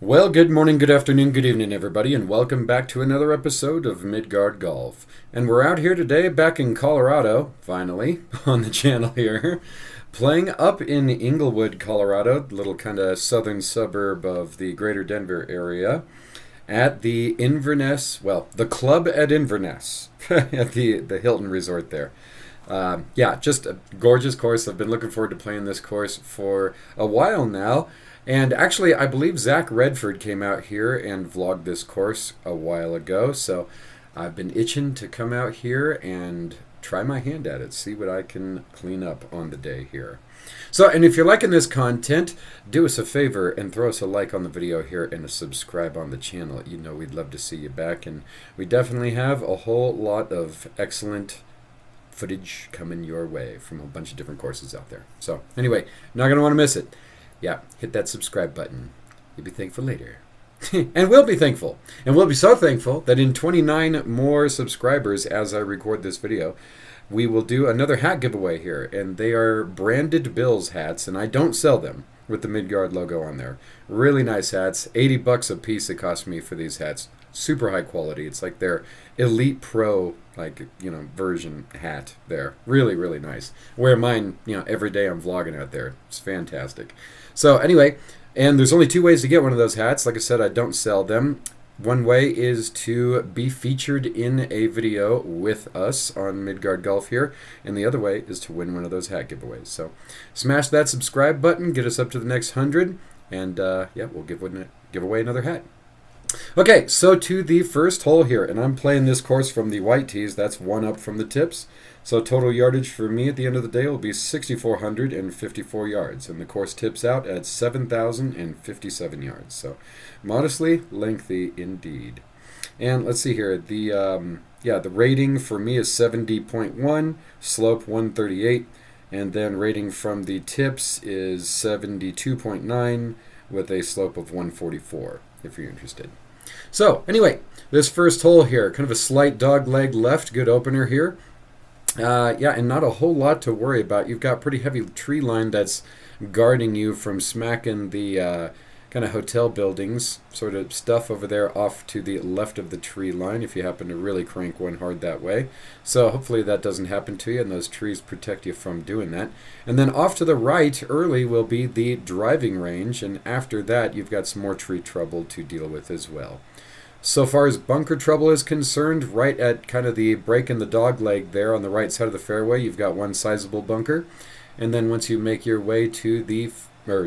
Well, good morning, good afternoon, good evening, everybody, and welcome back to another episode of Midgard Golf. And we're out here today, back in Colorado, finally, on the channel here, playing up in Englewood, Colorado, little kind of southern suburb of the greater Denver area, at the Inverness, well, the club at Inverness, at the Hilton Resort there. Just a gorgeous course. I've been looking forward to playing this course for a while now. And actually, I believe Zach Redford came out here and vlogged this course a while ago. So I've been itching to come out here and try my hand at it, see what I can clean up on the day here. So, and if you're liking this content, do us a favor and throw us a like on the video here and a subscribe on the channel. You know we'd love to see you back. And we definitely have a whole lot of excellent footage coming your way from a bunch of different courses out there. So anyway, not going to want to miss it. Yeah, hit that subscribe button. You'll be thankful later. And we'll be thankful. And we'll be so thankful that in 29 more subscribers as I record this video, we will do another hat giveaway here. And they are branded Bills hats, and I don't sell them with the Midgard logo on there. Really nice hats. 80 bucks a piece it cost me for these hats. Super high quality. It's like their Elite Pro, version hat there. Really, really nice. Wear mine, every day I'm vlogging out there. It's fantastic. So anyway, and there's only two ways to get one of those hats. Like I said, I don't sell them. One way is to be featured in a video with us on Midgard Golf here, and the other way is to win one of those hat giveaways. So smash that subscribe button, get us up to the next 100, and we'll give away another hat. Okay, so to the first hole here, and I'm playing this course from the white tees. That's one up from the tips. So total yardage for me at the end of the day will be 6,454 yards, and the course tips out at 7,057 yards. So modestly lengthy indeed. And let's see here. The rating for me is 70.1, slope 138, and then rating from the tips is 72.9 with a slope of 144. If you're interested. So anyway, this first hole here, kind of a slight dog leg left, good opener here. And not a whole lot to worry about. You've got pretty heavy tree line that's guarding you from smacking the kind of hotel buildings, sort of stuff over there off to the left of the tree line if you happen to really crank one hard that way. So hopefully that doesn't happen to you and those trees protect you from doing that. And then off to the right early will be the driving range, and after that you've got some more tree trouble to deal with as well. So far as bunker trouble is concerned, right at kind of the break in the dog leg there on the right side of the fairway, you've got one sizable bunker. And then once you make your way to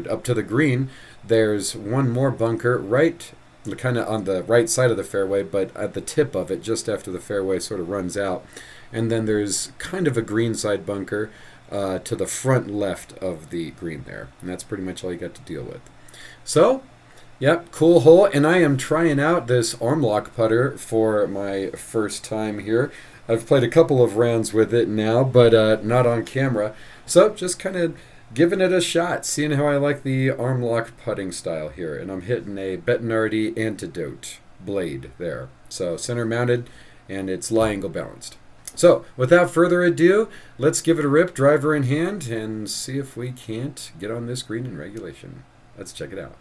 up to the green, there's one more bunker right kind of on the right side of the fairway, but at the tip of it, just after the fairway sort of runs out. And then there's kind of a green side bunker to the front left of the green there. And that's pretty much all you got to deal with. So, yep, cool hole. And I am trying out this arm lock putter for my first time here. I've played a couple of rounds with it now, but not on camera. So just kind of giving it a shot, seeing how I like the arm lock putting style here. And I'm hitting a Bettinardi Antidote blade there. So center mounted, and it's lie angle balanced. So without further ado, let's give it a rip, driver in hand, and see if we can't get on this green in regulation. Let's check it out.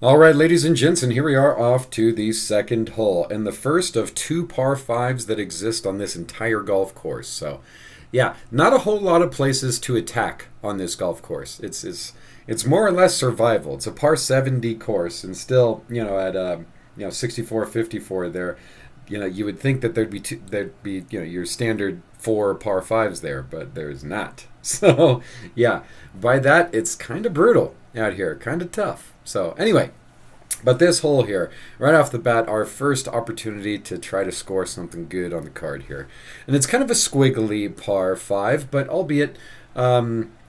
All right, ladies and gents, and here we are off to the second hole, and the first of two par fives that exist on this entire golf course. So, yeah, not a whole lot of places to attack on this golf course. It's more or less survival. It's a par 70 course, and still, at 64, 54 there, you would think that there'd be your standard four par fives there, but there's not. So, yeah, by that it's kind of brutal out here, kind of tough. So anyway, but this hole here, right off the bat, our first opportunity to try to score something good on the card here. And it's kind of a squiggly par 5, but albeit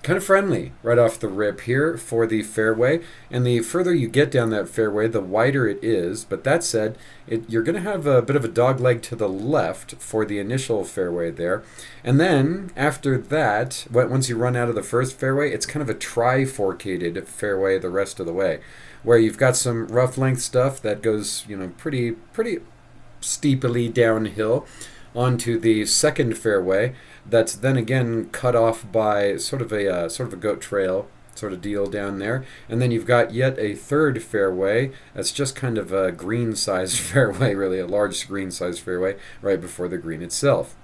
kind of friendly right off the rip here for the fairway. And the further you get down that fairway, the wider it is. But that said, you're going to have a bit of a dog leg to the left for the initial fairway there. And then after that, once you run out of the first fairway, it's kind of a triforcated fairway the rest of the way, where you've got some rough length stuff that goes, pretty steeply downhill onto the second fairway. That's then again cut off by sort of a goat trail sort of deal down there, and then you've got yet a third fairway that's just kind of a green-sized fairway, really a large green-sized fairway right before the green itself.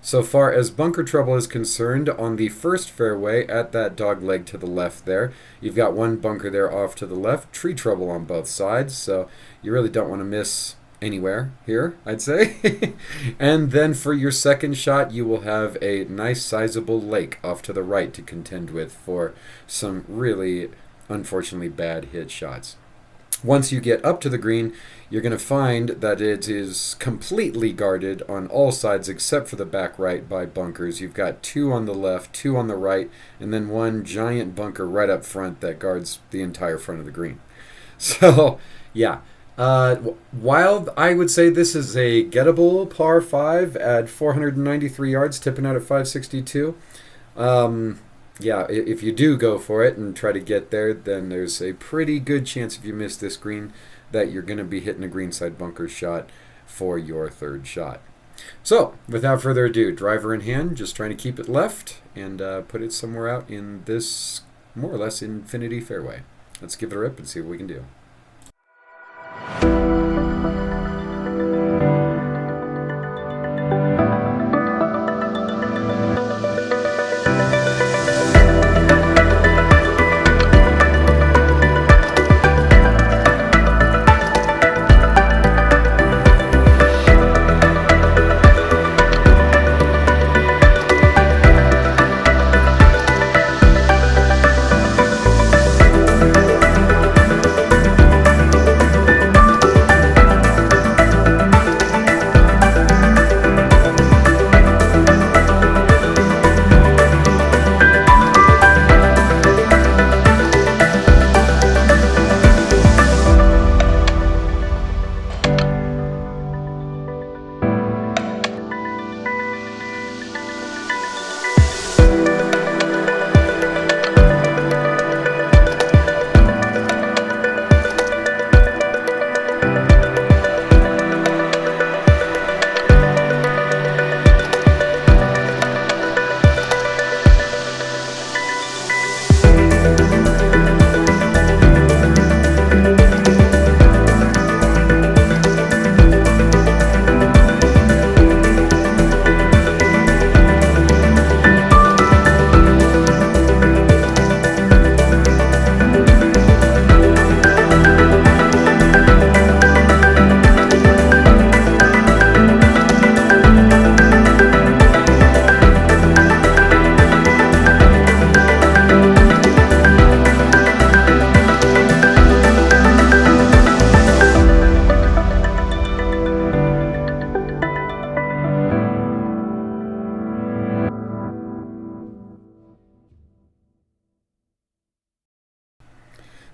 So far as bunker trouble is concerned, on the first fairway at that dog leg to the left there, you've got one bunker there off to the left, tree trouble on both sides, so you really don't want to miss anywhere here, I'd say. And then for your second shot, you will have a nice sizable lake off to the right to contend with for some really unfortunately bad hit shots. Once you get up to the green, you're going to find that it is completely guarded on all sides except for the back right by bunkers. You've got two on the left, two on the right, and then one giant bunker right up front that guards the entire front of the green. So, yeah. While I would say this is a gettable par 5 at 493 yards, tipping out at 562, if you do go for it and try to get there, then there's a pretty good chance if you miss this green that you're going to be hitting a greenside bunker shot for your third shot. So, without further ado, driver in hand, just trying to keep it left and put it somewhere out in this more or less infinity fairway. Let's give it a rip and see what we can do.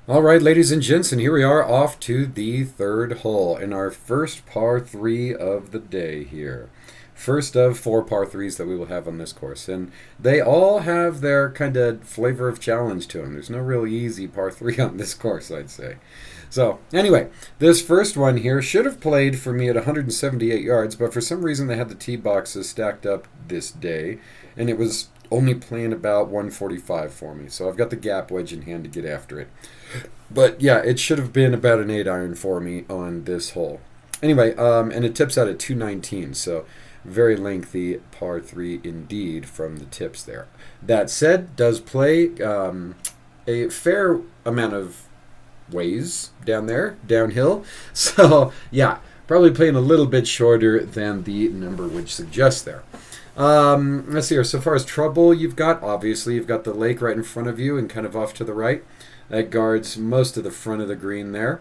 All right, ladies and gents, and here we are off to the third hole in our first par 3 of the day here. First of 4 par 3s that we will have on this course, and they all have their kind of flavor of challenge to them. There's no real easy par 3 on this course, I'd say. So, anyway, this first one here should have played for me at 178 yards, but for some reason they had the tee boxes stacked up this day, and it was only playing about 145 for me. So I've got the gap wedge in hand to get after it. But yeah, it should have been about an 8 iron for me on this hole. Anyway, and it tips out at 219, so very lengthy par 3 indeed from the tips there. That said, does play a fair amount of ways down there, downhill. So yeah, probably playing a little bit shorter than the number would suggest there. Let's see here. So far as trouble, you've got the lake right in front of you and kind of off to the right. That guards most of the front of the green there.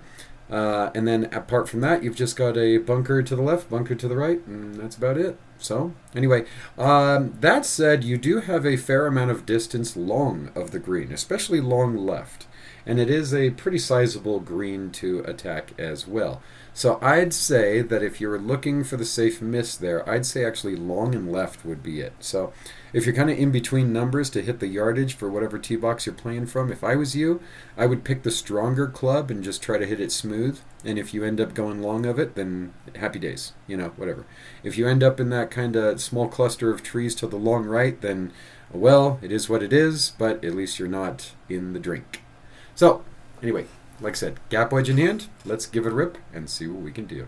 And then apart from that, you've just got a bunker to the left, bunker to the right, and that's about it. So anyway, that said, you do have a fair amount of distance long of the green, especially long left. And it is a pretty sizable green to attack as well. So I'd say that if you're looking for the safe miss there, I'd say actually long and left would be it. So if you're kind of in between numbers to hit the yardage for whatever tee box you're playing from, if I was you, I would pick the stronger club and just try to hit it smooth. And if you end up going long of it, then happy days, whatever. If you end up in that kind of small cluster of trees to the long right, then, well, it is what it is, but at least you're not in the drink. So, anyway, like I said, gap wedge in hand, let's give it a rip and see what we can do.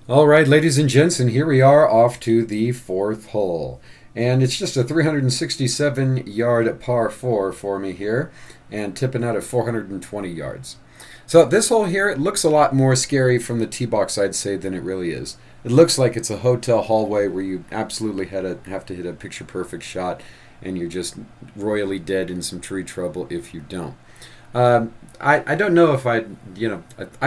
All right, ladies and gents, and here we are off to the fourth hole. And it's just a 367-yard par 4 for me here, and tipping out at 420 yards. So this hole here, it looks a lot more scary from the tee box, I'd say, than it really is. It looks like it's a hotel hallway where you absolutely have to hit a picture-perfect shot, and you're just royally dead in some tree trouble if you don't. I don't know if I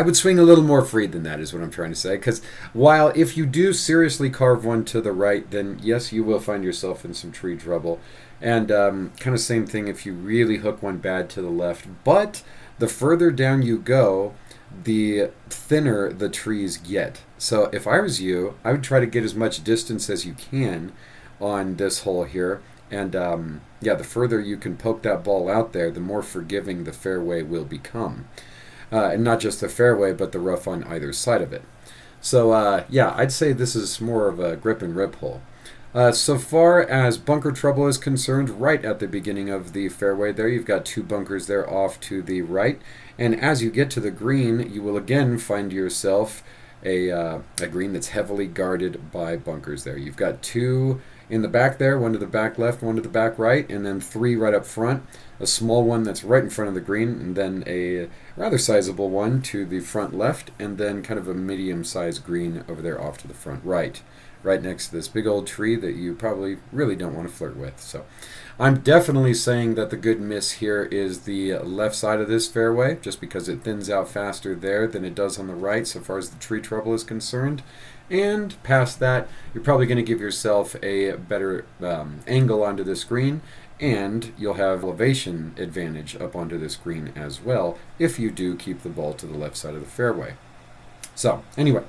would swing a little more free than that is what I'm trying to say, because while if you do seriously carve one to the right, then yes, you will find yourself in some tree trouble, and kind of same thing if you really hook one bad to the left, but the further down you go, the thinner the trees get. So if I was you, I would try to get as much distance as you can on this hole here. And the further you can poke that ball out there, the more forgiving the fairway will become. And not just the fairway, but the rough on either side of it. So, I'd say this is more of a grip and rip hole. So far as bunker trouble is concerned, right at the beginning of the fairway there, you've got two bunkers there off to the right. And as you get to the green, you will again find yourself a green that's heavily guarded by bunkers there. You've got two in the back there, one to the back left, one to the back right, and then three right up front. A small one that's right in front of the green, and then a rather sizable one to the front left, and then kind of a medium-sized green over there off to the front right next to this big old tree that you probably really don't want to flirt with. So I'm definitely saying that the good miss here is the left side of this fairway, just because it thins out faster there than it does on the right so far as the tree trouble is concerned. And past that, you're probably going to give yourself a better angle onto this green, and you'll have elevation advantage up onto this green as well if you do keep the ball to the left side of the fairway. So anyway,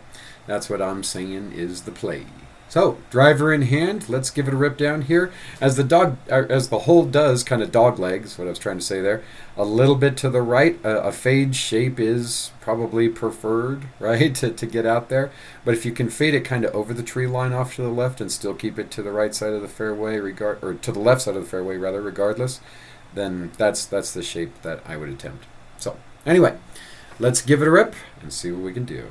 that's what I'm saying is the play. So, driver in hand, let's give it a rip down here. As the hole does kind of dog legs, what I was trying to say there, a little bit to the right, a fade shape is probably preferred, right, to get out there. But if you can fade it kind of over the tree line off to the left and still keep it to the right side of the fairway, or to the left side of the fairway rather, regardless, then that's the shape that I would attempt. So, anyway, let's give it a rip and see what we can do.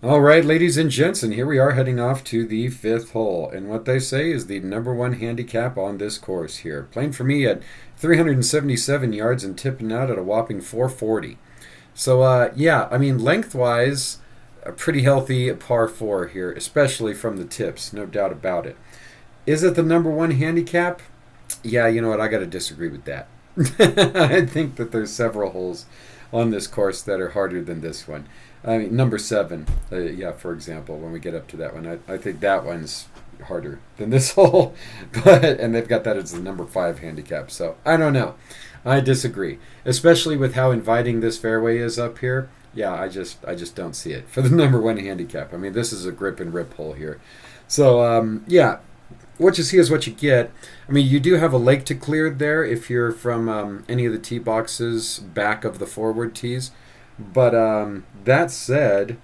All right, ladies and gents, and here we are heading off to the fifth hole. And what they say is the number one handicap on this course here. Playing for me at 377 yards and tipping out at a whopping 440. So, yeah, I mean, lengthwise, a pretty healthy par 4 here, especially from the tips, no doubt about it. Is it the number one handicap? Yeah, you know what, I got to disagree with that. I think that there's several holes on this course that are harder than this one. I mean, number 7, yeah, for example, when we get up to that one, I think that one's harder than this hole, and they've got that as the number 5 handicap, so I don't know. I disagree, especially with how inviting this fairway is up here. Yeah, I just don't see it for the number 1 handicap. I mean, this is a grip and rip hole here. So, yeah, what you see is what you get. I mean, you do have a lake to clear there if you're from any of the tee boxes back of the forward tees. But that said,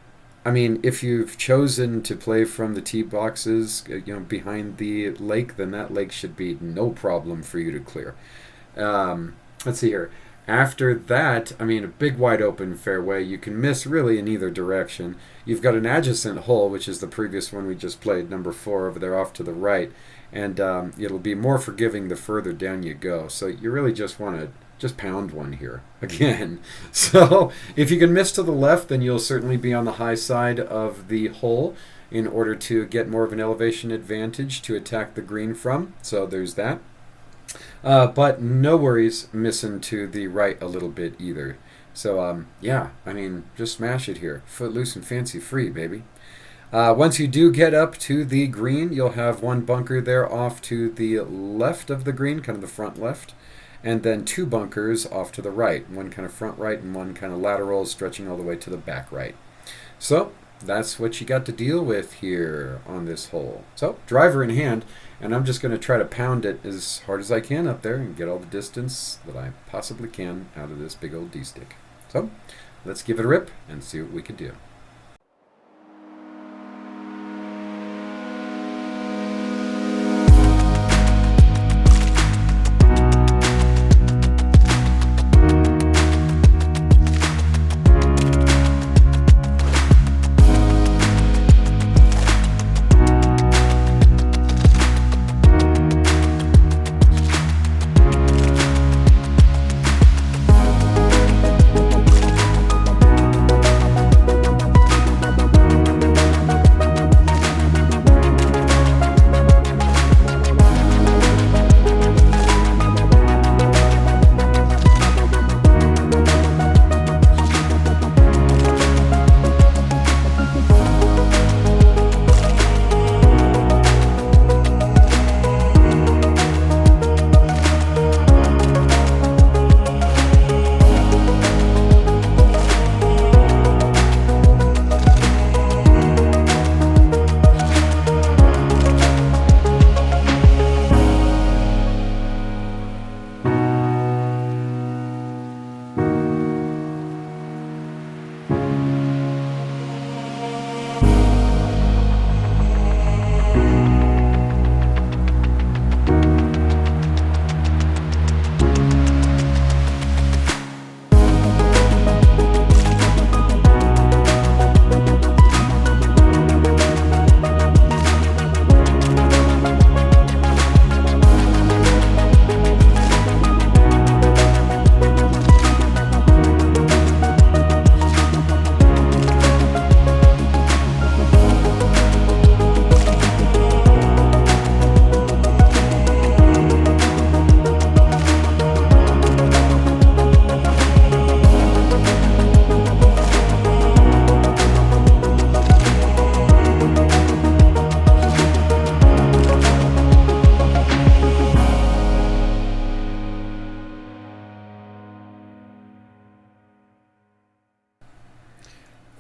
I mean, if you've chosen to play from the tee boxes, behind the lake, then that lake should be no problem for you to clear. Let's see here. After that, I mean, a big wide open fairway. You can miss really in either direction. You've got an adjacent hole, which is the previous one we just played, number 4 over there off to the right. And it'll be more forgiving the further down you go. So you really just want to just pound one here again. So if you can miss to the left, then you'll certainly be on the high side of the hole in order to get more of an elevation advantage to attack the green from. So there's that. But no worries missing to the right a little bit either. So yeah, I mean, just smash it here. Footloose and fancy free, baby. Once you do get up to the green, you'll have one bunker there off to the left of the green, kind of the front left. And then 2 bunkers off to the right, one kind of front right and one kind of lateral stretching all the way to the back right. So that's what you got to deal with here on this hole. So driver in hand, and I'm just going to try to pound it as hard as I can up there and get all the distance that I possibly can out of this big old D-stick. So let's give it a rip and see what we can do.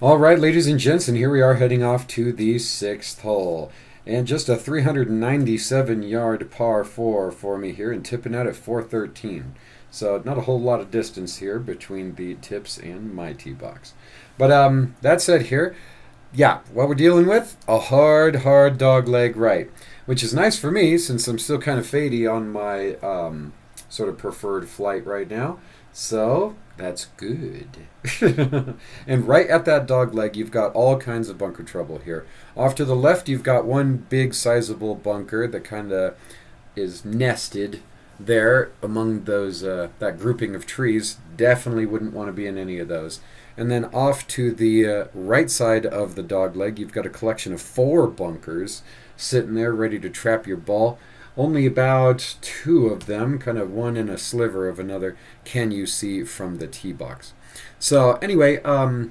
All right, ladies and gents, and here we are heading off to the sixth hole. And just a 397-yard par 4 for me here, and tipping out at 413. So not a whole lot of distance here between the tips and my tee box. But that said here, yeah, what we're dealing with, a hard dog leg right. Which is nice for me since I'm still kind of fadey on my sort of preferred flight right now. So that's good. And right at that dog leg, you've got all kinds of bunker trouble here. Off to the left, you've got one big sizable bunker that kind of is nested there among those that grouping of trees. Definitely wouldn't want to be in any of those. And then off to the right side of the dog leg, you've got a collection of 4 bunkers sitting there ready to trap your ball. Only about 2 of them, kind of one in a sliver of another, can you see from the tee box. So anyway,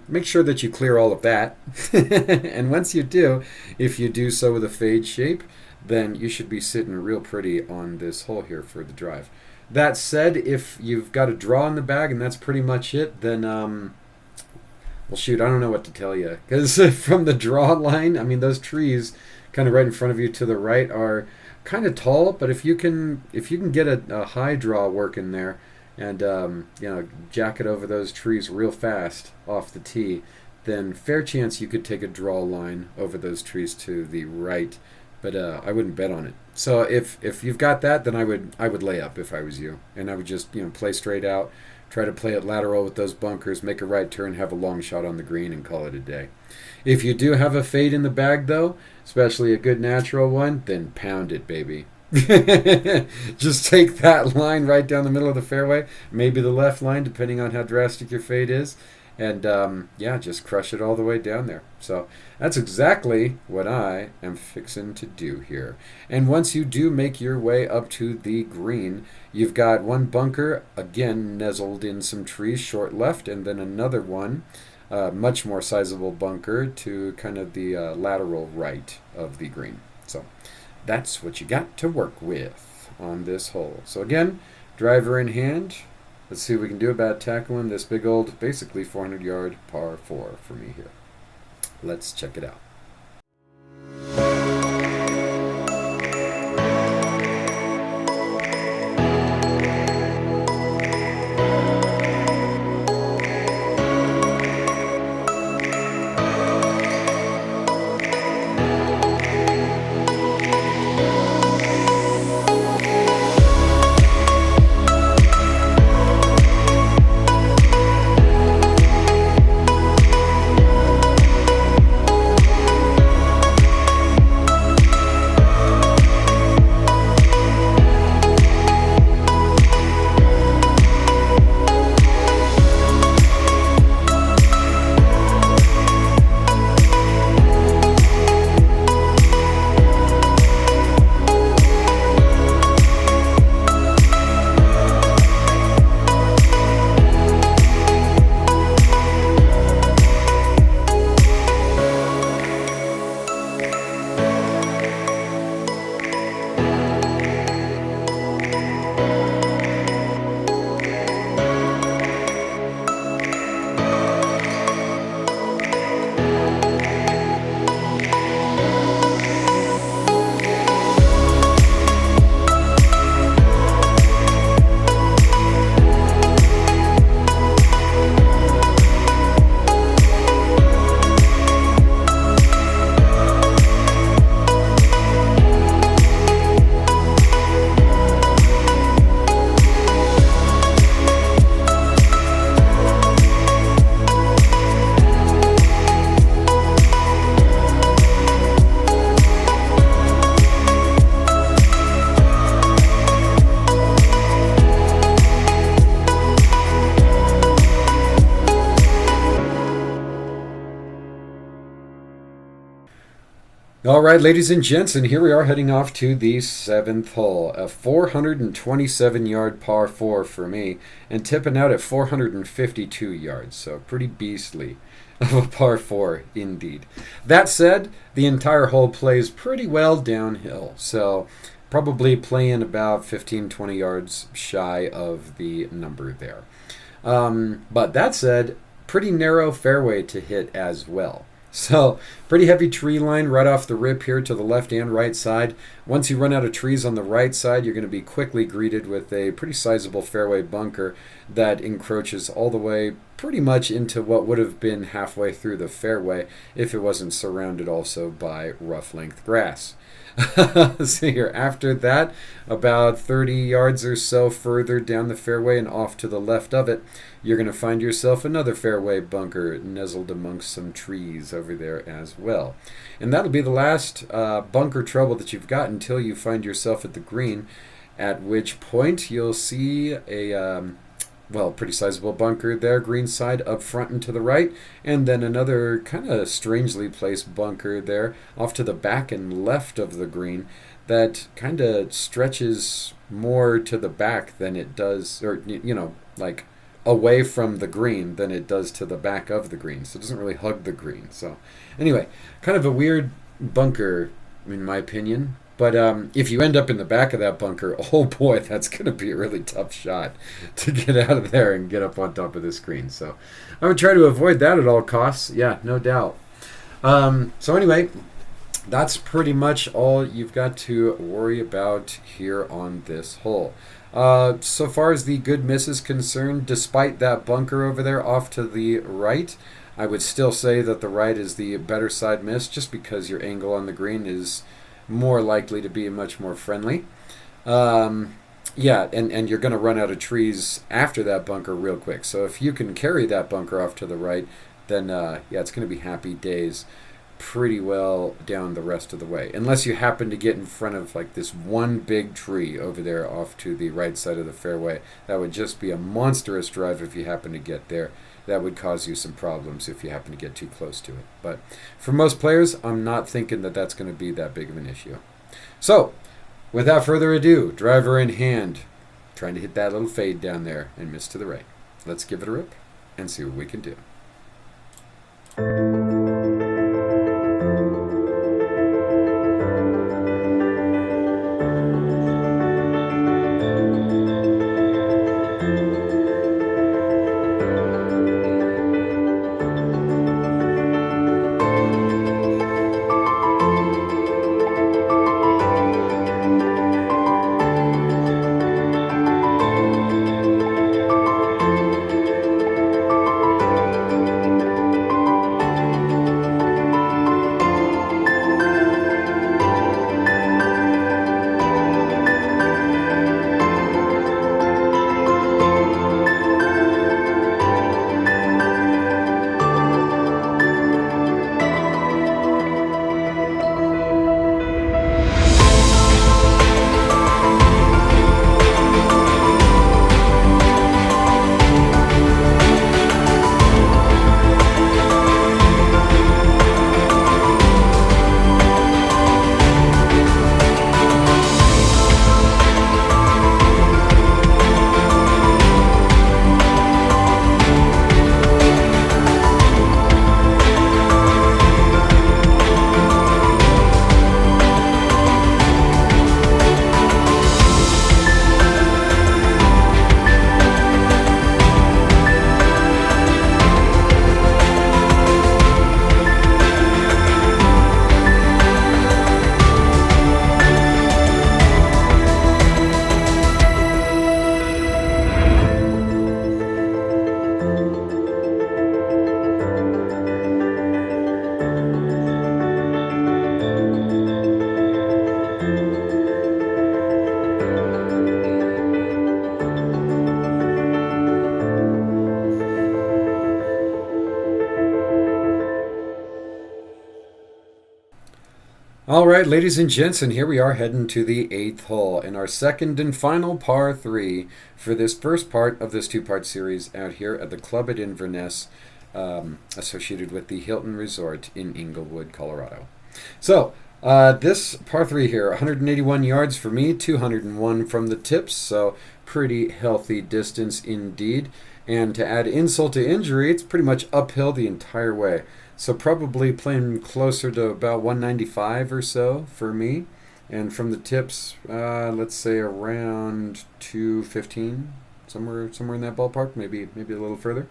make sure that you clear all of that. And once you do, if you do so with a fade shape, then you should be sitting real pretty on this hole here for the drive. That said, if you've got a draw in the bag and that's pretty much it, then well, shoot, I don't know what to tell you. Because from the draw line, I mean, those trees kind of right in front of you to the right are kind of tall. But if you can get a high draw working there and jack it over those trees real fast off the tee, then fair chance you could take a draw line over those trees to the right. But I wouldn't bet on it. So if you've got that, then I would lay up if I was you, and I would just play straight out. Try to play it lateral with those bunkers, make a right turn, have a long shot on the green, and call it a day. If you do have a fade in the bag, though, especially a good natural one, then pound it, baby. Just take that line right down the middle of the fairway, maybe the left line, depending on how drastic your fade is, and just crush it all the way down there. So that's exactly what I am fixing to do here. And once you do make your way up to the green, you've got one bunker, again, nestled in some trees, short left, and then another one, much more sizable bunker to kind of the lateral right of the green. So that's what you got to work with on this hole. So again, driver in hand. Let's see what we can do about tackling this big old, basically 400-yard par 4 for me here. Let's check it out. All right, ladies and gents, and here we are heading off to the 7th hole, a 427-yard par 4 for me, and tipping out at 452 yards, so pretty beastly of a par 4 indeed. That said, the entire hole plays pretty well downhill, so probably playing about 15-20 yards shy of the number there. But that said, pretty narrow fairway to hit as well. So, pretty heavy tree line right off the rip here to the left and right side. Once you run out of trees on the right side, you're going to be quickly greeted with a pretty sizable fairway bunker that encroaches all the way pretty much into what would have been halfway through the fairway if it wasn't surrounded also by rough length grass. So here, after that, about 30 yards or so further down the fairway and off to the left of it, you're going to find yourself another fairway bunker nestled amongst some trees over there as well. And that'll be the last bunker trouble that you've got until you find yourself at the green, at which point you'll see a pretty sizable bunker there, green side up front and to the right, and then another kind of strangely placed bunker there off to the back and left of the green that kind of stretches more to the back than it does, or like away from the green than it does to the back of the green. So it doesn't really hug the green. So anyway, kind of a weird bunker in my opinion. But if you end up in the back of that bunker, oh boy, that's going to be a really tough shot to get out of there and get up on top of the screen. So I would try to avoid that at all costs. Yeah, no doubt. So anyway, that's pretty much all you've got to worry about here on this hole. So far as the good miss is concerned, despite that bunker over there off to the right, I would still say that the right is the better side miss just because your angle on the green is more likely to be much more friendly. And you're going to run out of trees after that bunker real quick. So if you can carry that bunker off to the right, then it's going to be happy days pretty well down the rest of the way. Unless you happen to get in front of like this one big tree over there off to the right side of the fairway. That would just be a monstrous drive if you happen to get there. That would cause you some problems if you happen to get too close to it. But for most players, I'm not thinking that that's going to be that big of an issue. So, without further ado, driver in hand, trying to hit that little fade down there and miss to the right. Let's give it a rip and see what we can do. All right, ladies and gents, and here we are heading to the 8th hole in our second and final par 3 for this first part of this two-part series out here at the club at Inverness, associated with the Hilton Resort in Englewood, Colorado. So, this par 3 here, 181 yards for me, 201 from the tips, so pretty healthy distance indeed. And to add insult to injury, it's pretty much uphill the entire way. So probably playing closer to about 195 or so for me. And from the tips, let's say around 215, somewhere in that ballpark, maybe a little further.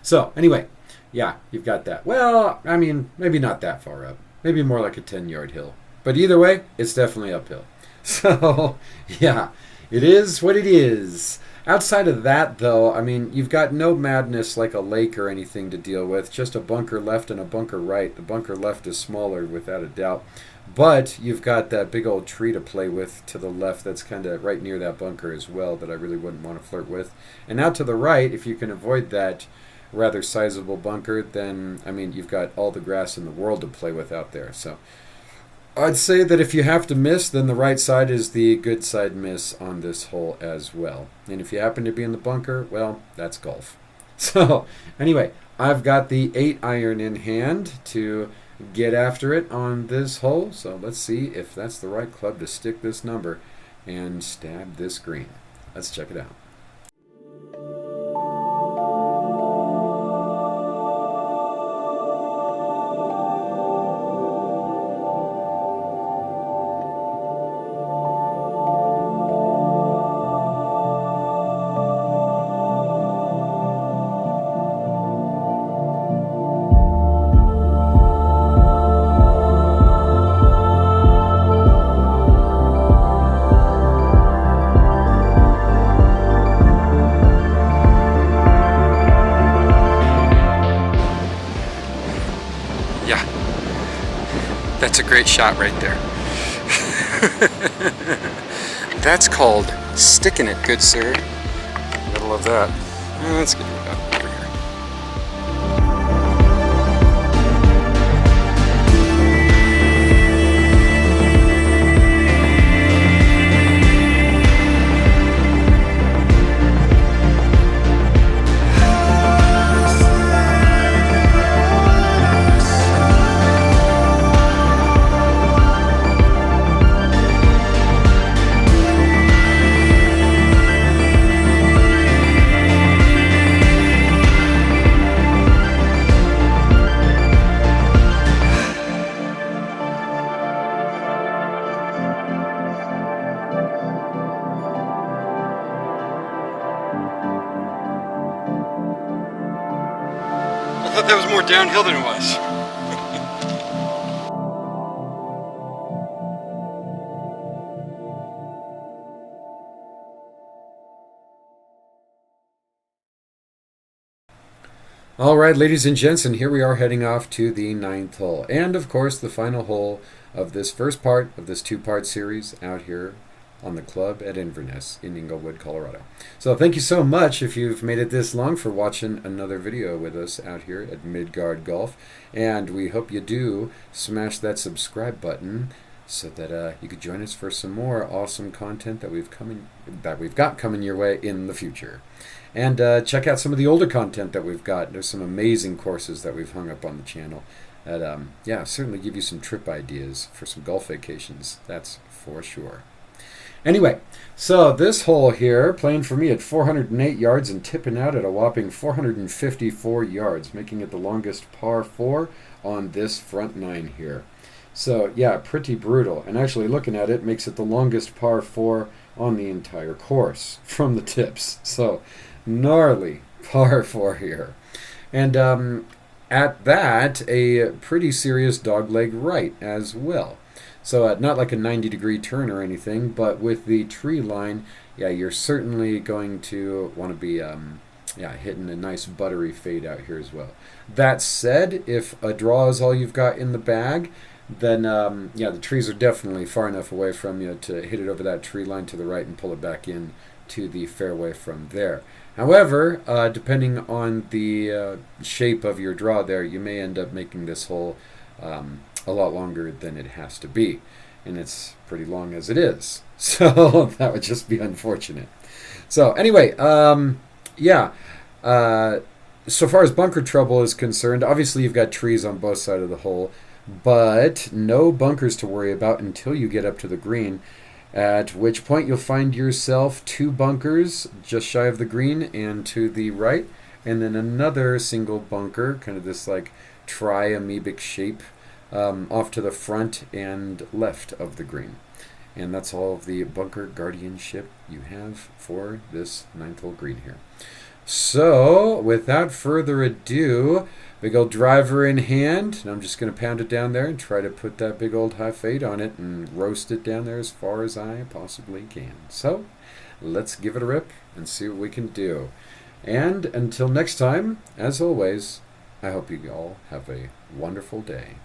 So anyway, yeah, you've got that. Well, I mean, maybe not that far up. Maybe more like a 10-yard hill. But either way, it's definitely uphill. So, yeah, it is what it is. Outside of that, though, I mean, you've got no madness like a lake or anything to deal with. Just a bunker left and a bunker right. The bunker left is smaller, without a doubt. But you've got that big old tree to play with to the left that's kind of right near that bunker as well that I really wouldn't want to flirt with. And out to the right, if you can avoid that rather sizable bunker, then, I mean, you've got all the grass in the world to play with out there. So I'd say that if you have to miss, then the right side is the good side miss on this hole as well. And if you happen to be in the bunker, well, that's golf. So anyway, I've got the 8-iron in hand to get after it on this hole. So let's see if that's the right club to stick this number and stab this green. Let's check it out. That's a great shot right there. That's called sticking it, good sir. Middle of that. Let's get it up over here. I thought that was more downhill than it was. All right, ladies and gents, and here we are heading off to the 9th hole. And, of course, the final hole of this first part of this two-part series out here on the club at Inverness in Englewood, Colorado. So thank you so much if you've made it this long for watching another video with us out here at Midgard Golf. And we hope you do smash that subscribe button so that you could join us for some more awesome content that we've got coming your way in the future. And check out some of the older content that we've got. There's some amazing courses that we've hung up on the channel that, yeah, certainly give you some trip ideas for some golf vacations. That's for sure. Anyway, so this hole here, playing for me at 408 yards and tipping out at a whopping 454 yards, making it the longest par 4 on this front 9 here. So, yeah, pretty brutal. And actually looking at it, makes it the longest par 4 on the entire course from the tips. So, gnarly par 4 here. And at that, a pretty serious dogleg right as well. So not like a 90-degree turn or anything, but with the tree line, yeah, you're certainly going to want to be yeah, hitting a nice buttery fade out here as well. That said, if a draw is all you've got in the bag, then yeah, the trees are definitely far enough away from you to hit it over that tree line to the right and pull it back in to the fairway from there. However, depending on the shape of your draw there, you may end up making this hole a lot longer than it has to be. And it's pretty long as it is. So that would just be unfortunate. So anyway, yeah. So far as bunker trouble is concerned, obviously you've got trees on both sides of the hole, but no bunkers to worry about until you get up to the green, at which point you'll find yourself 2 bunkers just shy of the green and to the right, and then another single bunker, kind of this like tri-amoebic shape, off to the front and left of the green. And that's all of the bunker guardianship you have for this 9th hole green here. So, without further ado, big old driver in hand, and I'm just going to pound it down there and try to put that big old high fade on it and roast it down there as far as I possibly can. So, let's give it a rip and see what we can do. And until next time, as always, I hope you all have a wonderful day.